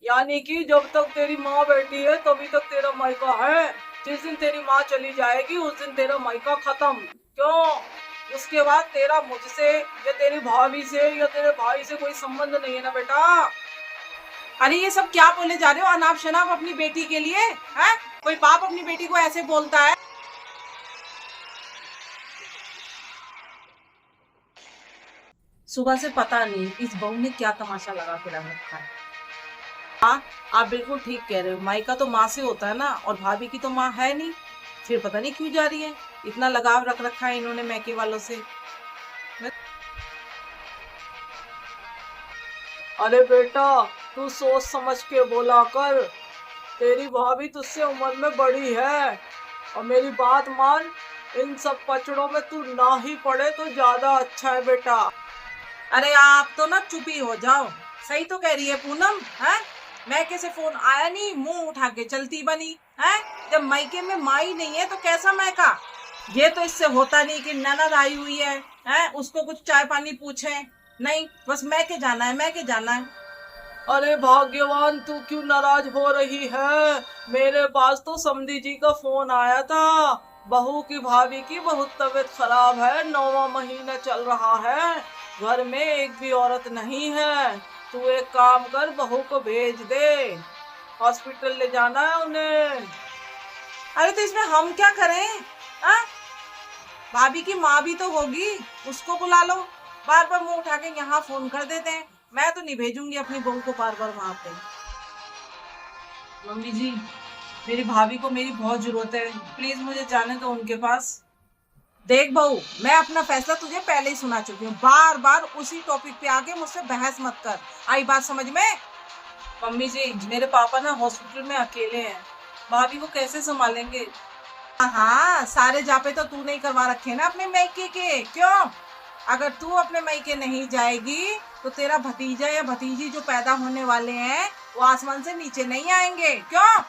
यानी कि जब तक तेरी माँ बैठी है तभी तक तेरा मायका है। जिस दिन तेरी माँ चली जाएगी उस दिन तेरा मायका खत्म। क्यों? उसके बाद तेरा मुझसे या तेरी भाभी से या तेरे भाई से कोई संबंध नहीं है ना बेटा। अरे ये सब क्या बोले जा रहे हो अनाप शनाप अपनी बेटी के लिए? है कोई बाप अपनी बेटी को ऐसे बोलता है? सुबह से पता नहीं इस बहू ने क्या तमाशा लगा के रख रखा है। हाँ, आप बिल्कुल ठीक कह रहे हो। मायका तो माँ से होता है ना, और भाभी की तो माँ है नहीं। फिर पता नहीं क्यों जा रही है। इतना लगाव रख रखा है इन्होंने मैके वालों से। अरे बेटा, तू सोच समझ के बोला कर। तेरी भाभी तुझसे उम्र में बड़ी है, और मेरी बात मान। इन सब पचड़ों में तू ना ही पड़े तो ज्यादा अच्छा है बेटा। अरे आप तो ना चुप ही हो जाओ। सही तो कह रही है पूनम। है मैके से फोन आया नहीं, मुंह उठा के चलती बनी है। जब मायके में माई नहीं है तो कैसा मैका? ये तो इससे होता नहीं कि ननद आई हुई है उसको कुछ चाय पानी पूछे। नहीं, बस मैके जाना है, मैके जाना है। अरे भाग्यवान, तू क्यों नाराज हो रही है? मेरे पास तो समधी जी का फोन आया था। बहू की भाभी की बहुत तबीयत खराब है, 9वां महीना चल रहा है। घर में एक भी औरत नहीं है। तू एक काम कर, बहू को भेज दे। हॉस्पिटल ले जाना है उन्हें। अरे तो इसमें हम क्या करें? आ? भाभी की माँ भी तो होगी, उसको बुला लो। बार बार मुंह उठा के यहाँ फोन कर देते हैं। मैं तो नहीं भेजूंगी अपनी बहू को बार बार वहां पे। मम्मी जी, मेरी भाभी को मेरी बहुत जरूरत है। प्लीज मुझे जाने दो उनके पास। देख बहू, मैं अपना फैसला तुझे पहले ही सुना चुकी हूँ। बार बार उसी टॉपिक पे आके मुझसे बहस मत कर। आई बात समझ में? मम्मी जी, मेरे पापा ना हॉस्पिटल में अकेले हैं। भाभी को कैसे संभालेंगे? हाँ, सारे जापे तो तू नहीं करवा रखे ना अपने मैके के। क्यों? अगर तू अपने मैके नहीं जाएगी तो तेरा भतीजा या भतीजी जो पैदा होने वाले हैं वो आसमान से नीचे नहीं आएंगे। क्यों?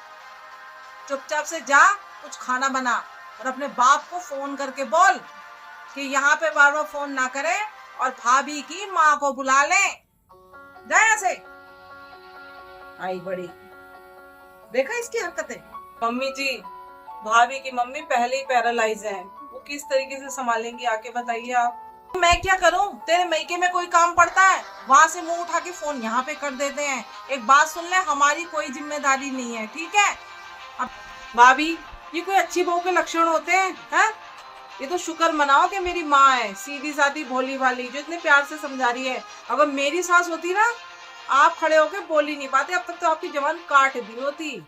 चुपचाप से जा, कुछ खाना बना, और अपने बाप को फोन करके बोल कि यहाँ पे बार बार फोन ना करे, और भाभी की माँ को बुला ले। जा यहाँ से। आई बड़ी, देखा इसकी हरकतें। मम्मी जी, भाभी की मम्मी पहले ही पैरालाइज है। वो किस तरीके से संभालेंगी, आके बताइए आप। मैं क्या करूं? तेरे मैके में कोई काम पड़ता है? वहां से मुंह उठा के फोन यहाँ पे कर देते हैं। एक बात सुन ले, हमारी कोई जिम्मेदारी नहीं है, ठीक है? अब भाभी, ये कोई अच्छी बहू के लक्षण होते हैं? ये तो शुक्र मनाओ कि मेरी माँ है, सीधी सादी भोली वाली, जो इतने प्यार से समझा रही है। अगर मेरी सास होती ना, आप खड़े होके बोल ही नहीं पाते। अब तक तो आपकी जबान काट दी होती।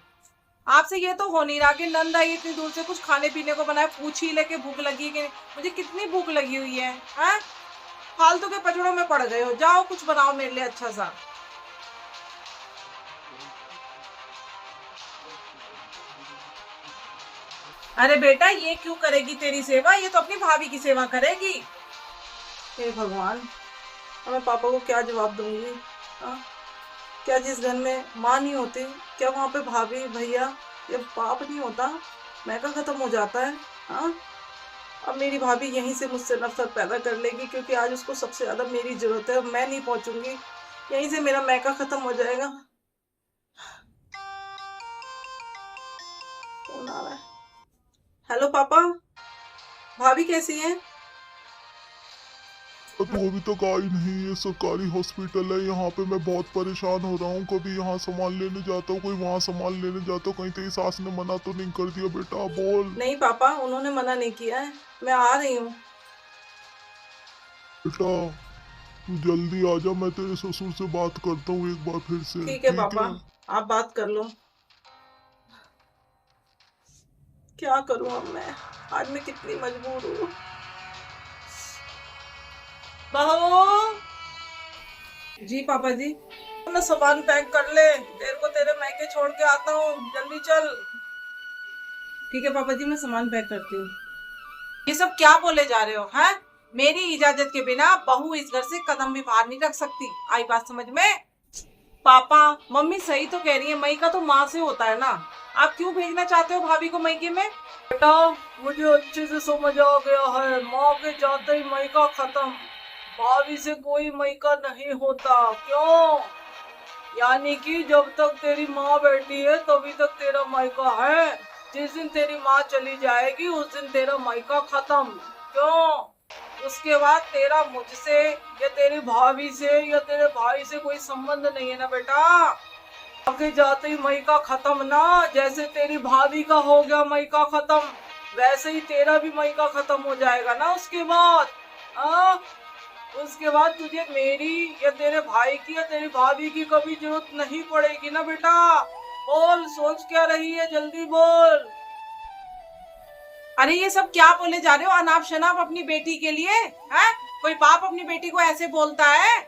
आपसे ये तो हो नहीं रहा कि नंद आई इतनी दूर से कुछ खाने पीने को बनाए, पूछ ही लेके भूख लगी है कि नहीं। मुझे कितनी भूख लगी हुई है। हैं? फालतू के पचड़ों में पड़ गए हो। जाओ कुछ बनाओ मेरे लिए अच्छा सा। अरे बेटा, ये क्यों करेगी तेरी सेवा? ये तो अपनी भाभी की सेवा करेगी। हे भगवान, अब मैं पापा को क्या जवाब दूंगी? हाँ? क्या जिस घर में माँ नहीं होती, क्या वहाँ पे भाभी भैया या बाप नहीं होता? मैका खत्म हो जाता है। हाँ, अब मेरी भाभी यहीं से मुझसे नफरत पैदा कर लेगी, क्योंकि आज उसको सबसे ज्यादा मेरी जरूरत है। अब मैं नहीं पहुंचूंगी, यहीं से मेरा मैका खत्म हो जाएगा। फोन आ रहा है। हेलो पापा, भाभी कैसी है? तो अभी तक आई नहीं। ये सरकारी हॉस्पिटल है, यहाँ पे मैं बहुत परेशान हो रहा हूँ। कभी यहाँ सामान लेने जाता हूँ, कोई वहाँ सामान लेने जाता हूँ। कहीं तेरी सास ने मना तो नहीं कर दिया? बेटा बोल। नहीं पापा, उन्होंने मना नहीं किया है। मैं आ रही हूँ। बेटा तू जल्दी आ जा, मैं तेरे ससुर से बात करता हूँ एक बार फिर से। ठीक है ठीक पापा, है। आप बात कर लो। क्या करूं अब मैं? आज मैं कितनी मजबूर हूँ। बहू जी। पापा जी, अपना सामान पैक कर ले, तेरे को तेरे मैके छोड़ के आता हूँ, जल्दी चल। ठीक है पापा जी, मैं सामान पैक करती हूँ। ये सब क्या बोले जा रहे हो? हैं? मेरी इजाजत के बिना बहू इस घर से कदम भी बाहर नहीं रख सकती। आई बात समझ में? पापा, मम्मी सही तो कह रही है, मई का तो माँ से होता है ना। आप क्यों भेजना चाहते हो भाभी को मैके में? बेटा, मुझे अच्छे से समझ आ गया है। माँ के जाते ही मई का खत्म। भाभी से कोई मई का नहीं होता। क्यों? यानी कि जब तक तेरी माँ बैठी है तभी तक तेरा मायका है। जिस दिन तेरी माँ चली जाएगी उस दिन तेरा मायका खत्म। क्यों? उसके बाद तेरा मुझसे या तेरी भाभी से या तेरे भाई से कोई संबंध नहीं है ना बेटा। आगे जाते ही मायका खत्म ना, जैसे तेरी भाभी का हो गया मायका खत्म, वैसे ही तेरा भी मायका खत्म हो जाएगा ना। उसके बाद उसके बाद तुझे मेरी या तेरे भाई की या तेरी भाभी की कभी जरूरत नहीं पड़ेगी ना बेटा। बोल, सोच क्या रही है, जल्दी बोल। अरे ये सब क्या बोले जा रहे हो अनाप शनाप अपनी बेटी के लिए? हैं? कोई बाप अपनी बेटी को ऐसे बोलता है?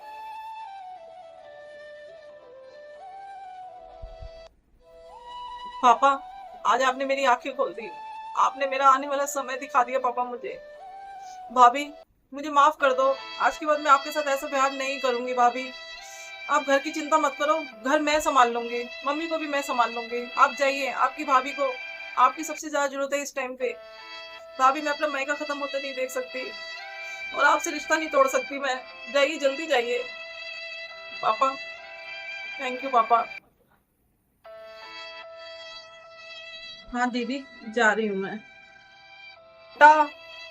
पापा, आज आपने मेरी आंखें खोल दी। आपने मेरा आने वाला समय दिखा दिया पापा मुझे। भाभी, मुझे माफ कर दो। आज के बाद मैं आपके साथ ऐसा व्यवहार नहीं करूंगी। भाभी, आप घर की चिंता मत करो, घर मैं संभाल लूंगी, मम्मी को भी मैं संभाल लूंगी। आप जाइए, आपकी भाभी को आपकी सबसे ज्यादा जरूरत है इस टाइम पे। भाभी, मैं अपना मायका खत्म होते नहीं देख सकती और आपसे रिश्ता नहीं तोड़ सकती मैं। जाइए, जल्दी जाइए। पापा, थैंक यू पापा। हाँ दीदी, जा रही हूँ मैं। बेटा,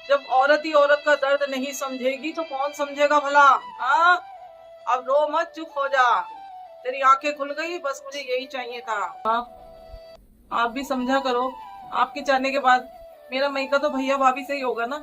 जब औरत ही औरत का दर्द नहीं समझेगी तो कौन समझेगा भला? हाँ, अब रो मत, चुप हो जा। तेरी आंखें खुल गई, बस मुझे यही चाहिए था। हाँ, आप भी समझा करो। आपके जाने के बाद मेरा मायका तो भैया भाभी से ही होगा ना।